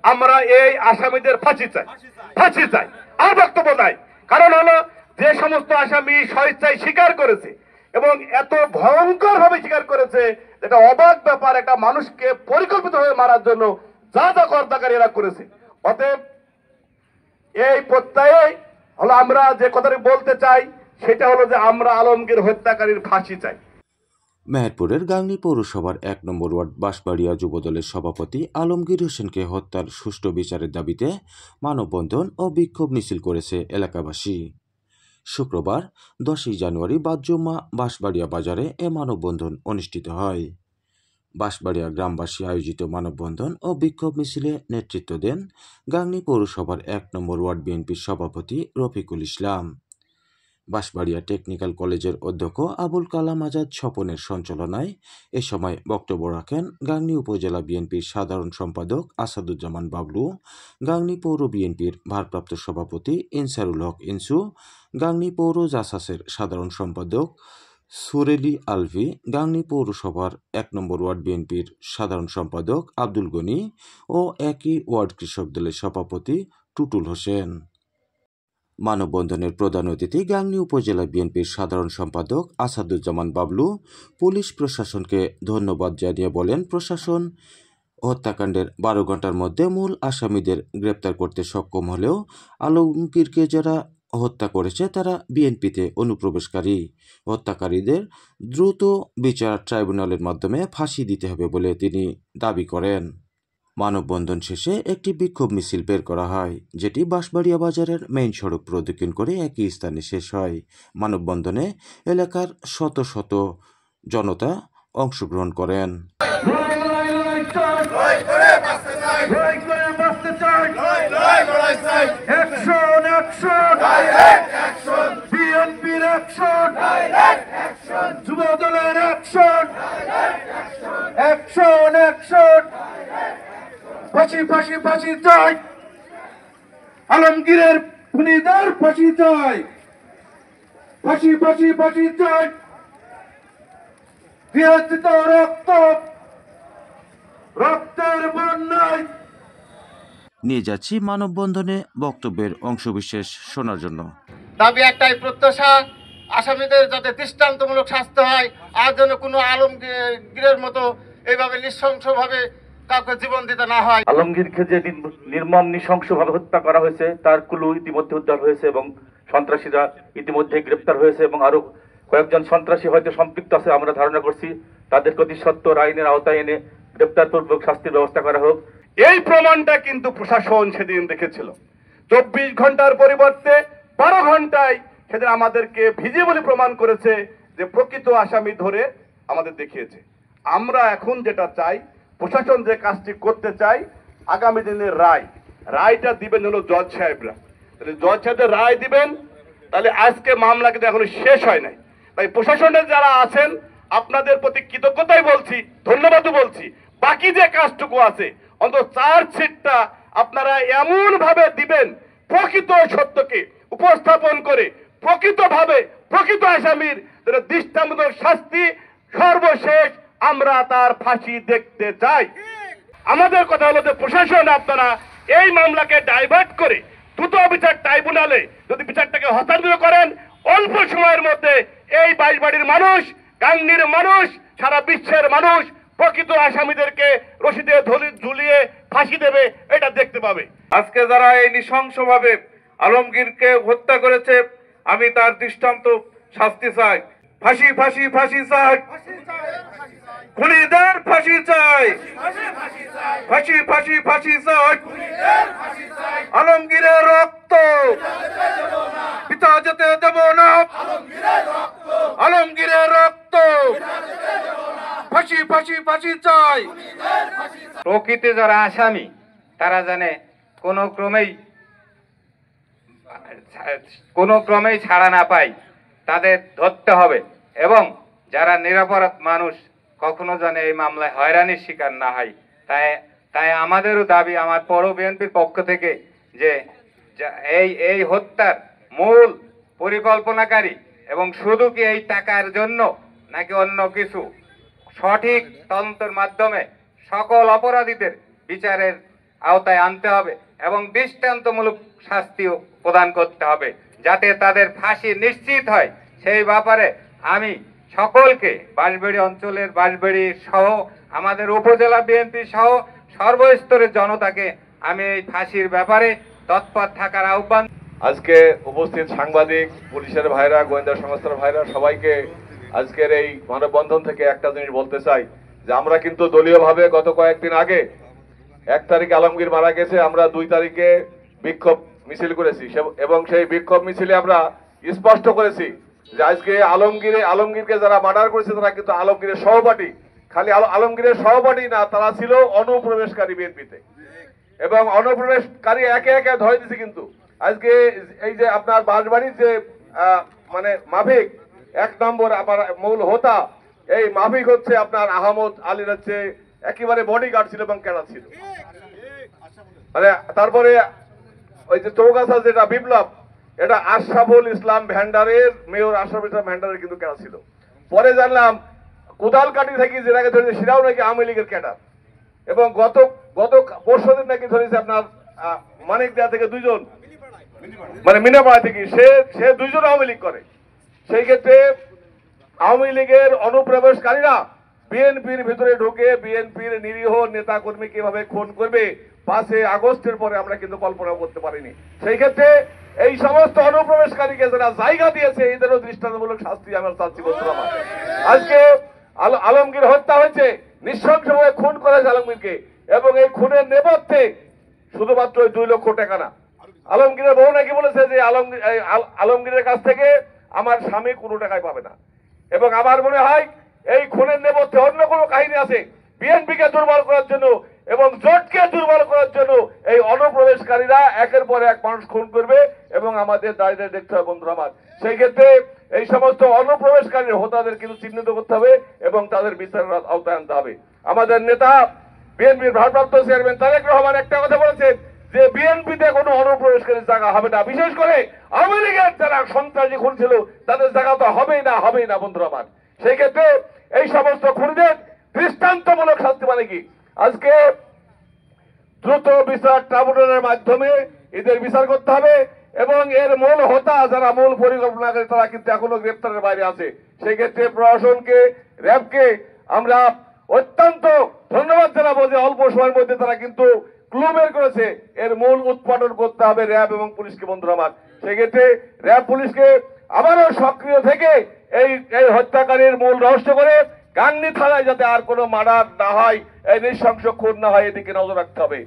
আমরা এই আসামিদের ফাঁসি চাই, ফাঁসি চাই, আর বক্তব্য নাই। কারণ হলো যে সমস্ত আসামি স্বেচ্ছায় স্বীকার করেছে এবং এত ভয়ঙ্কর ভাবে স্বীকার করেছে, এটা অবাক ব্যাপার, একটা মানুষকে পরিকল্পিতভাবে মারার জন্য যা যা কর্তাকারী এরা করেছে। অতএব এই প্রত্যয়ে হলো আমরা যে কথাটি বলতে চাই সেটা হলো যে আমরা আলমগীর হত্যাকারীর ফাঁসি চাই। মেহেরপুরের গাংনী পৌরসভার ১ নম্বর ওয়ার্ড বাঁশবাড়িয়া যুবদলের সভাপতি আলমগীর হোসেনকে হত্যার সুষ্ঠু বিচারের দাবিতে মানববন্ধন ও বিক্ষোভ মিছিল করেছে এলাকাবাসী। শুক্রবার ১০ই জানুয়ারি বাদ-জুমা বাঁশবাড়িয়া বাজারে এ মানববন্ধন অনুষ্ঠিত হয়। বাঁশবাড়িয়া গ্রামবাসী আয়োজিত মানববন্ধন ও বিক্ষোভ মিছিলে নেতৃত্ব দেন গাংনী পৌরসভার ১ নম্বর ওয়ার্ড বিএনপির সভাপতি রফিকুল ইসলাম। বাঁশবাড়িয়া টেকনিক্যাল কলেজের অধ্যক্ষ আবুল কালাম আজাদ স্বপনের সঞ্চালনায় এ সময় বক্তব্য রাখেন গাংনী উপজেলা বিএনপির সাধারণ সম্পাদক আসাদুজ্জামান বাবলু, গাংনী পৌর বিএনপির ভারপ্রাপ্ত সভাপতি ইনসারুল হক ইনসু, গাংনী পৌর জাসাসের সাধারণ সম্পাদক সুরেলি আলভি, গাংনী পৌরসভার ১ নম্বর ওয়ার্ড বিএনপির সাধারণ সম্পাদক আব্দুল গনি ও একই ওয়ার্ড কৃষক দলের সভাপতি টুটুল হোসেন। মানববন্ধনের প্রধান অতিথি গাংনী উপজেলা বিএনপির সাধারণ সম্পাদক আসাদুজ্জামান বাবলু পুলিশ প্রশাসনকে ধন্যবাদ জানিয়ে বলেন, প্রশাসন হত্যাকাণ্ডের ১২ ঘন্টার মধ্যে মূল আসামিদের গ্রেপ্তার করতে সক্ষম হলেও আলমগীরকে যারা হত্যা করেছে তারা বিএনপিতে অনুপ্রবেশকারী। হত্যাকারীদের দ্রুত বিচার ট্রাইব্যুনালের মাধ্যমে ফাঁসি দিতে হবে বলে তিনি দাবি করেন। মানববন্ধন শেষে একটি বিক্ষোভ মিছিল বের করা হয়, যেটি বাঁশবাড়িয়া বাজারের মেইন সড়ক প্রদক্ষিণ করে একই স্থানে শেষ হয়। মানববন্ধনে এলাকার শত শত জনতা অংশগ্রহণ করেন। ফাঁসি ফাঁসি ফাঁসি চাই, আলমগীরের খুনিদের ফাঁসি চাই, ফাঁসি ফাঁসি ফাঁসি চাই, বিরোধিত রক্ত রক্তের বন্যায়। নিয়ে যাচ্ছি মানববন্ধনে বক্তব্যের অংশবিশেষ শোনার জন্য। দাবি একটাই, প্রত্যাশা আসামিদের যাতে দৃষ্টান্তমূলক শাস্তি হয়, আর যেন কোনো আলমগীরের মতো এইভাবে নৃশংসভাবে কাউকে জীবন দিতে না হয়। আলমগীরকে যে নির্মম নৃশংসভাবে হত্যা করা হয়েছে তার ক্লু ইতিমধ্যে উদ্ধার হয়েছে এবং সন্ত্রাসীরা ইতিমধ্যে গ্রেপ্তার হয়েছে এবং আরো কয়েকজন সন্ত্রাসী হয়তো সম্পৃক্ত আছে আমরা ধারণা করছি। তাদেরকে অতি সত্বর আইনের আওতায় এনে গ্রেপ্তারপূর্বক শাস্তির ব্যবস্থা করা হোক। এই প্রমাণটা কিন্তু প্রশাসন সেদিন দেখেছিল। ২৪ ঘন্টার পরিবর্তে ১২ ঘন্টায় সেদিন আমাদেরকে ভিজিবলি প্রমাণ করেছে যে প্রকৃত আসামি ধরে আমাদের দেখিয়েছে। আমরা এখন যেটা চাই, প্রশাসন যে কাজটি করতে চাই, আগামী দিনের রায়টা দিবেন হলো জজ সাহেবরা। তাহলে জজ সাহেবদের রায় দিবেন, তাহলে আজকে মামলা কিন্তু এখনো শেষ হয় নাই। তাই প্রশাসনের যারা আছেন আপনাদের প্রতি কৃতজ্ঞতাই বলছি, ধন্যবাদও বলছি। বাকি যে কাজটুকু আছে অন্তত চার্জশিটটা আপনারা এমন ভাবে দিবেন, প্রকৃত সত্যকে উপস্থাপন করে প্রকৃতভাবে প্রকৃত আসামির দৃষ্টান্তমূলক শাস্তি, সর্বশেষ আমরা তার ফাঁসি দেখতে চাই। আমাদের কথা হলো যে প্রশাসন আপনারা এই মামলাকে ডাইভার্ট করে দ্রুত বিচার ট্রাইব্যুনালে যদি বিচারটাকে হস্তান্তর করেন, অল্প সময়ের মধ্যে এই বাঁশবাড়ির মানুষ, গাংনীর মানুষ, সারা বিশ্বের মানুষ প্রকৃত আসামিদেরকে রশিদে ঝুলিয়ে ফাঁসি দেবে, এটা দেখতে পাবে। আজকে যারা এই নৃশংসভাবে আলমগীরকে হত্যা করেছে, আমি তার দৃষ্টান্ত শাস্তি চাই। ফাঁসি ফাঁসি ফাঁসি চাই, খুনিদের ফাঁসি চাই, ফাঁসি ফাঁসি ফাঁসি চাই। আলমগীরের রক্ত পিতা যেতে দেব না, আলমগীরের রক্ত ফাঁসি ফাঁসি ফাঁসি চাই। প্রকৃত যারা আসামি তারা জানে কোনো ক্রমেই ছাড়া না পায়, তাদের ধরতে হবে এবং যারা নিরপরাধ মানুষ কখনো জানে এই মামলায় হয়রানির শিকার না হয়। তাই আমাদেরও দাবি, আমার পৌর বিএনপির পক্ষ থেকে, যে এই হত্যার মূল পরিকল্পনাকারী এবং শুধু কি এই টাকার জন্য নাকি অন্য কিছু, সঠিক তদন্তের মাধ্যমে সকল অপরাধীদের বিচারের আওতায় আনতে হবে এবং দৃষ্টান্তমূলক শাস্তিও প্রদান করতে হবে, যাতে তাদের ফাঁসি নিশ্চিত হয়। সেই ব্যাপারে আমি সকলকে, বাঁশবাড়ি অঞ্চলের বাঁশবাড়ি সহ আমাদের উপজেলা বিএনপি সহ সর্বস্তরের জনতাকে আমি এই ফাঁসির ব্যাপারে তৎপর থাকার আহ্বান। আজকে উপস্থিত সাংবাদিক, পুলিশের ভাইরা, গোয়েন্দা সংস্থার ভাইরা, সবাইকে আজকের এই মানববন্ধন থেকে একটা জিনিস বলতে চাই যে আমরা কিন্তু দলীয়ভাবে গত কয়েকদিন আগে 1 তারিখে আলমগীর মারা গেছে, আমরা 2 তারিখে বিক্ষোভ মিছিল করেছি এবং সেই বিক্ষোভ মিছিলে আমরা স্পষ্ট করেছি যে আজকে আলমগীরকে যারা মার্ডার করেছে তারা কিন্তু আলমগীরের সহপাঠী। খালি আলমগীরের সহপাঠী না, তারা ছিল অনুপ্রবেশকারী বিএনপিতে, এবং অনুপ্রবেশকারী একে একে ধরে দিছে। কিন্তু আজকে এই যে আপনার বাঁশবাড়ির যে মানে মাফিক 1 নম্বর আমার মূল হোতা, এই মাফিক হচ্ছে আপনার আহমদ আলীর হচ্ছে একেবারে বডিগার্ড ছিল এবং ক্যাডার ছিল। মানে তারপরে ওই যে চৌগাছা যেটা বিপ্লব, এটা আশরাফুল ইসলাম ভ্যান্ডারের, মেয়র আশরাফুল ইসলাম ভ্যান্ডারের কিন্তু ক্যাডার ছিল। পরে জানলাম কোদালকাটি থেকে যেটাকে ধরেছে সেটাও নাকি আওয়ামী লীগের ক্যাডার। এবং গত পরশুদিন নাকি ধরেছে আপনার মানিকদিয়া থেকে 2 জন, মানে মিনাপাড়া থেকে, সে 2 জন আওয়ামী লীগ করে। সেই ক্ষেত্রে আওয়ামী লীগের অনুপ্রবেশকারীরা বিএনপির ভিতরে ঢুকে বিএনপির নিরীহ নেতা কর্মী কিভাবে খুন করবে 5 আগস্টের পরে আমরা কিন্তু কল্পনা করতে পারিনি। সেই ক্ষেত্রে এই সমস্ত অনুপ্রবেশকারীকে যারা জায়গা দিয়েছে এদেরও দৃষ্টান্তমূলক শাস্তি আমরা চাচ্ছি বন্ধুরা। আজকে আলমগীর হত্যা হয়েছে, নৃশংসভাবে খুন করেছে আলমগীরকে, এবং এই খুনের নেপথ্যে শুধুমাত্র 2 লক্ষ টাকা না। আলমগীরের বউ নাকি বলেছে যে আলমগীরের কাছ থেকে আমার স্বামী কোনো টাকাই পাবে না। এবং আমার মনে হয় এই খুনের নেপথ্যে অন্য কোনো কাহিনী আছে, বিএনপিকে দুর্বল করার জন্য এবং জোটকে দুর্বল করার জন্য এই অনুপ্রবেশকারীরা একের পর এক মানুষ খুন করবে, এবং আমাদের দাঁড়িয়ে দেখতে হবে বন্ধুরা আমার। সেই ক্ষেত্রে এই সমস্ত অনুপ্রবেশকারীর হোতাদের কিন্তু চিহ্নিত করতে হবে এবং তাদের বিচারের আওতায় আনতে হবে। আমাদের নেতা বিএনপির ভারপ্রাপ্ত চেয়ারম্যান তারেক রহমান একটা কথা বলেছেন যে বিএনপিতে কোনো অনুপ্রবেশকারীর জায়গা হবে না, বিশেষ করে আওয়ামী লীগের যারা সন্ত্রাসী খুন ছিল তাদের জায়গা তো হবেই না বন্ধুরা আমার। সেই ক্ষেত্রে এই সমস্ত খুনিদের দৃষ্টান্তমূলক শাস্তি মানে কি, আজকে দ্রুত বিচার ট্রাইব্যুনালের মাধ্যমে এদের বিচার করতে হবে, এবং এর মূল হোতা যারা মূল পরিকল্পনাকারী তারা কিন্তু এখনো গ্রেপ্তারের বাইরে আছে। সেই ক্ষেত্রে প্রশাসনকে, র্যাবকে আমরা অত্যন্ত ধন্যবাদ জানাবো যে অল্প সময়ের মধ্যে তারা কিন্তু ক্লু বের করেছে। এর মূল উৎপাদন করতে হবে র্যাব এবং পুলিশকে বন্ধুরা আমার। সেক্ষেত্রে র্যাব পুলিশকে আবারও সক্রিয় থেকে এই হত্যাকারীর মূল রহস্য করে গাংনী থানায় যাতে আর কোনো মার্ডার না হয়, এই নৃশংস খুন না হয়, এদিকে নজর রাখতে হবে।